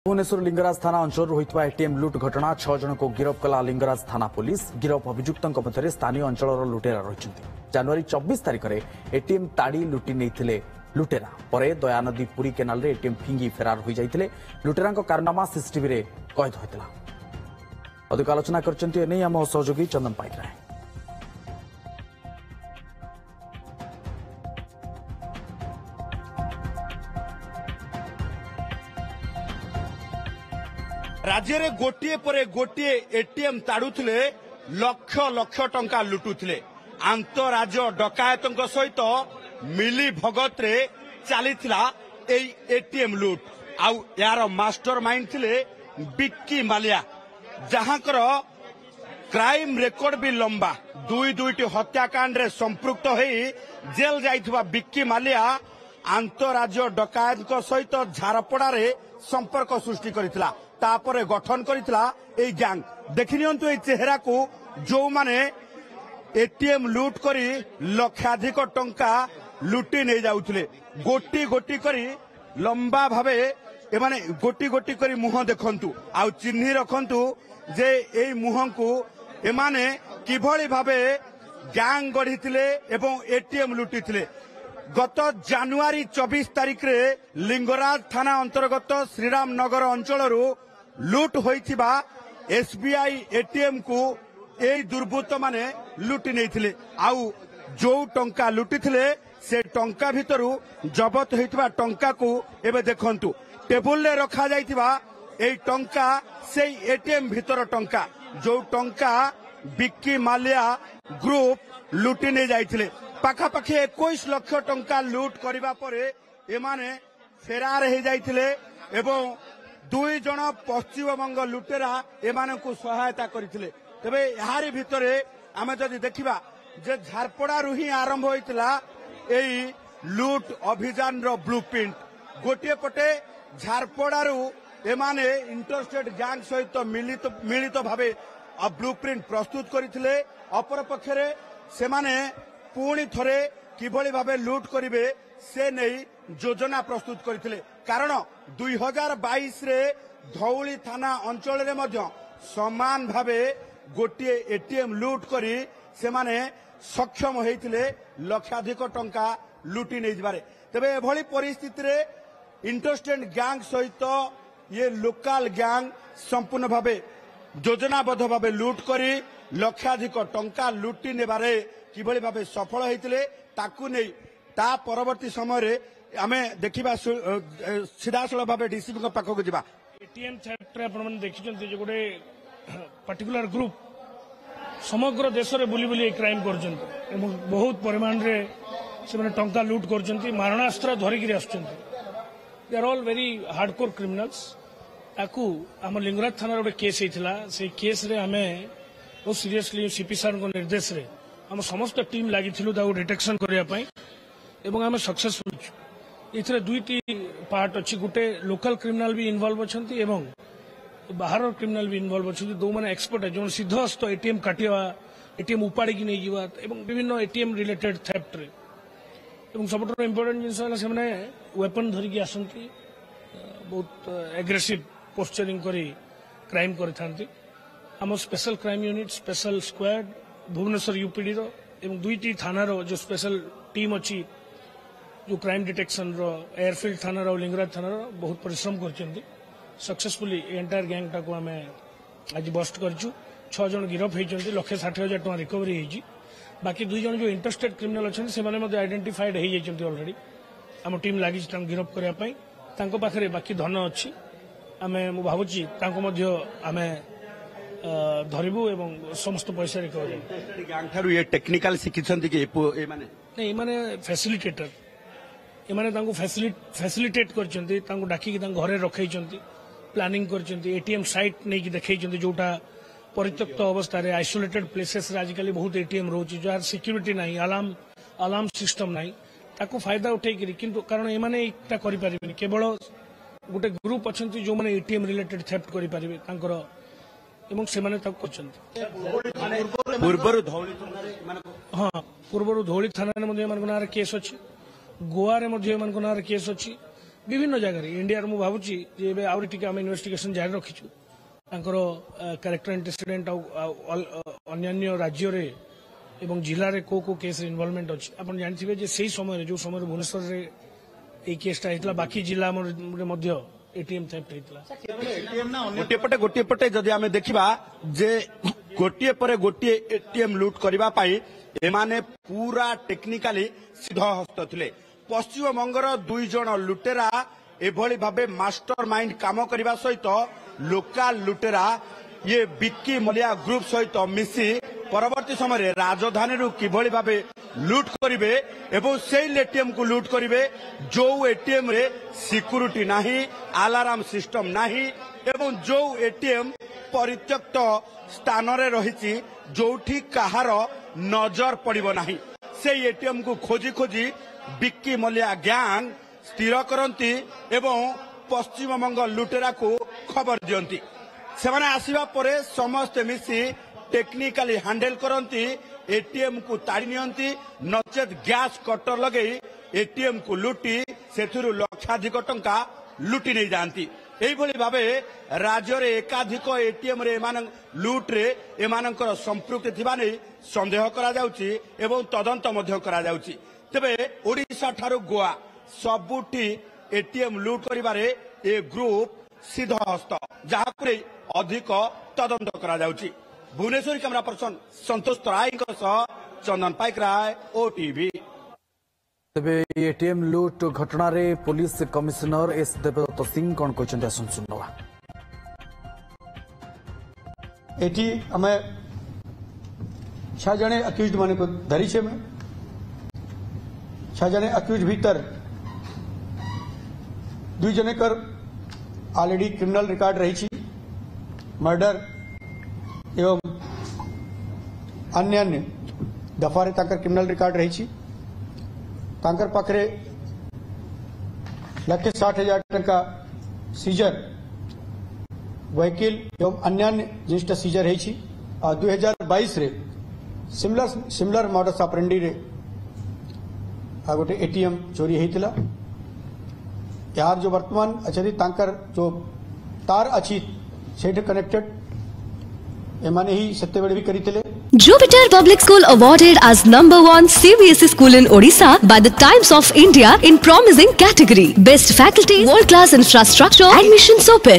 भुवनेश्वर लिंगराज थाना अंचल होता एटीएम लुट घटना 6 जन को गिरफ कला लिंगराज थाना पुलिस। गिरफ अभियुक्त मध्य स्थानीय अंचल लुटेरा रही। जनवरी 24 तारिख में एटीएम ताड़ी लुटि नहीं लुटेरा पर दयानदी पुरी केनाल रे एटीएम फिंगी फेरार हो जाते। लुटेरा कारनामा सीसीटीवी रे कैद होता। अधिक आलोचना करछन्ती आम सहयोगी चंदन पाइकराय। राज्य रे गोटे परे गोटे एटीएम ताड़ुले लक्ष लक्ष टंका लुटुले। आंतराज्य डकायतों सहित मिली भगत रे चलीथिला एटीएम लुट। आउ यार मास्टर माइंड थिले बिक्की मालिया, जहांकर क्राइम रेकर्ड भी लंबा। दुईटी हत्याकांड रे संपृक्त होई जेल जाइथुवा बिक्की मालिया आंतराज्य डकायत सहित झारपड़ा रे संपर्क सृष्टि करितला। तापरे गठन करितला ए गैंग। देखि नियंतु ए चेहरा को जो माने एटीएम लूट करी लक्षाधिक टंका लुटी नहीं जाउथले। गोटी गोटी करी लंबा भावे एमाने गोटी गोटी करी मुह देखंतु आउ चिन्ही रखंतु जे ए मुह को एमाने किभଳି भावे गैंग गढ़िथिले एवं एटीएम लुटिथिले। गत जनवरी 24 तारिख रे लिंगराज थाना अंतर्गत श्रीराम नगर अंचलरू लुट होइथिबा एसबीआई एटीएम को ए दुर्बृत्त माने लुटि नैथिले। आउ जो टंका लुटिथिले से टंका भितरु जबत होइथिबा टंका को एबे देखंतु टेबुल रे रखा जाइथिबा ए टंका से एटीएम भितर टंका जो टंका बिक्की मालिया ग्रुप लुटि नै जाइथिले। पाखापाखि 21 लाख टंका लुट करिबा परे एमाने फेरार हो जाइथिले एवं 2 जन पश्चिमबंग लुटेरा एमानकु सहायता करथिले। तबे यारी भितरे आमे जदि देखिबा जे झारपड़ारू ही आरंभ होइतिला एई लुट अभियान रो ब्लूप्रिंट। गोटे पटे झारपड़ारू एमाने इंटरस्टेट गैंग सहित मिलित भावे ब्लूप्रिंट प्रस्तुत करथिले। अपर पक्षरे सेमाने पुणी थरे किभଳି भावे लुट करिवे से नहीं योजना प्रस्तुत करथिले। कारण 2022 रे धौली थाना अंचल रे मध्य समान भावे गोटे एटीएम लुट करी से माने सक्षम होइथिले लक्षाधिक टंका लुटि नै जबारे। तबे एभଳି परिस्थिति रे इंटरस्टेट गैंग सहित ये लोकल गैंग संपूर्ण भावे योजनाबद्ध भावे लुट करी लक्षाधिक टंका लुटि नेबारे किभଳି भावे सफल होइथिले ताकू नै ता परवर्ती समय रे आमे देखिबा सीधासल भावे डीसीपी पाख को जिबा। एटीएम थेफ्ट रे आपण मन देखिचंती जे गोटे पर्टिकुलर ग्रुप समग्र देश रे बुली बुली क्राइम करचंती एवं बहुत परिमाण रे से माने टंका लूट करचंती। मारणास्त्र धरि गिरी आछंती। They are all very hardcore criminals. ताकू हम लिंगराज थाना रे केस हेतिला। से केस रे हमें बहुत सीरियसली सीपी सर को निर्देश रे हम समस्त टीम लागि थिलु दाउ डिटेक्शन करिया पई एवं आम सक्सेसफुल। इथरे दुईटी पार्ट अच्छी। गोटे लोकल क्रिमिनाल भी इन्वॉल्व अछंती एवं बाहर क्रिमिनाल भी इन्वॉल्व अछंती। दो माने एक्सपर्ट है जो सीधस्त एटीएम काटिवा एटीएम उपाड़ी की नहीं जीवा एवं विभिन्न एटीएम रिलेटेड थेफ्ट रे एवं सबटो इंपोर्टेंट जिनस से माने वेपन धरिकी आसंती। बहुत एग्रेसिव पोस्चरिंग करी क्राइम करथांती। हम special crime unit special squad Bhubaneswar UPD रो एवं दुईटी थाना रो जो स्पेशल टीम अच्छी जो क्राइम डिटेक्शन रो एयरफील्ड थाना रो लिंगराज थाना रो बहुत परिश्रम करछंती। सक्सेसफुली एंटायर गैंग टाको हमें आज बस्ट करछु। 6 जन गिरफ होइछंती। 1,60,000 टका रिकवरी होइछि। बाकी 2 जन जो इंटरस्टेट क्रिमिनल अछंती से माने मध्ये आइडेंटिफाइड हो जाइछंती ऑलरेडी। हम टीम लागि तां गिरफ करया पई तांको पाखरे बाकी धन अछि। आमे मु भाबुछि तांको मध्ये आमे धरिबु एवं समस्त पैसा रिकवरी। गैंग थारु ये टेक्निकल सिखिछंती कि ए माने नहीं माने फैसिलिटेटर एमाने तांको फैसिलिटेट करछंती। तांको डाकी तांको घरे रखैछंती प्लानिंग करछंती। एटीएम साइट नै कि देखैछंती जोटा परित्यक्त अवस्था रे आइसोलेटेड प्लेसेस रे आजिकली बहुत एटीएम रोची जार सिक्योरिटी नाही अलार्म सिस्टम नाही ताको फायदा उठै कि किंतु कारण एमाने एकटा करि परिबेनी। केवल गोटे ग्रुप अछंती जो माने एटीएम रिलेटेड थेफ्ट करि परिबे तांकर एवं से माने ताको करछंती। पूर्वरु धौली थाना रे माने हां पूर्वरु धौली थाना रे मध्ये मन नार केस अछि। गोवा रे मध्ये मन नार केस अछि। विभिन्न जगह इंडिया मु भावुची जे एबे आउरी टिके हम इन्वेस्टिगेशन जारी रखिछु तांकर कैरेक्टर एंटीसीडेंट अन्य राज्य रे एवं जिला रे को केस इन्वॉल्वमेंट अछि आपण जानथिबे जे सेही समय जो समय भुवनेश्वर रे ए केसटा हेतला बाकी जिला मध्य एटीएम थेफ्ट हेतला गोटे पटे जदि आमे देखिबा जे गोटे परे गोटे एटीएम लूट करबा पाई एमाने पूरा टेक्निकली सिद्ध हस्त थिले पश्चिम बंगर 2 जण लुटेरा एभली भाबे मास्टर माइंड काम करबा सहित लोकल लुटेरा ये बिक्की मलिया ग्रुप सहित मिसी परवर्ती समय राजधानी किभली भाबे लूट करिवे एवं सेई एटीएम को लूट करिवे जो एटीएम रे सिक्यूरिटी नाही अलार्म सिस्टम नाही एवं जो एटीएम परित्यक्त स्थान रे रहिछि जोठी कहार नजर पड़िबो नाही सेई एटीएम को खोजी खोजी बिक्की मलिया गैंग स्थिर करती एवं पश्चिम बंग लुटेरा को खबर दियंती सेमाने आसीबा परे समस्त मिसी टेक्निकली हैंडल करती एटीएम को ताड़ी नियंती नचेत गैस कटर लगई एटीएम को लुटी सेथुरु लक्षाधिक टंका लुटी नहीं जाती एभली भाबे राज्य रे एकाधिक एटीएम रे लुट रे एमानकर संपृक्ति थिबा नै संदेह करा जाउची एवं तदंत मध्य करा जाउची तेबे ओडिशा ठारू गोवा सबुठी एटीएम लूट करिबारे ए ग्रुप सिद्ध हस्त जहाकुरे अधिक तदंत करा जाउची Bhubaneswar camera person Santosh Tarai Chandan Paikaray OTV. तेबे एटीएम लूट घटना रे police commissioner S Devdutta Singh कौन कहते सुनवा एटी हमें 6 जने अक्यूज माने को धरी छे में 6 जने अक्यूज भीतर 2 जने कर ऑलरेडी क्रिमिनल रिकॉर्ड रही छी मर्डर एवं अन्य दफारे ताकर क्रिमिनल रिकॉर्ड रही छी तांकर पाखरे 1,60,000 टंका सीजर व्हीकल एवं अन्य जिनिस सीजर है 2022 रे सिमिलर मॉडस ऑपरेंडी रे गोटे एटीएम चोरी होता यार जो वर्तमान अच्छा तांकर जो तार अच्छी से कनेक्टेड एमाने ही सत्य बेड़े भी करी Jupiter Public School awarded as #1 CBSE school in Odisha by the Times of India in promising category. Best faculty, world-class infrastructure, admissions open.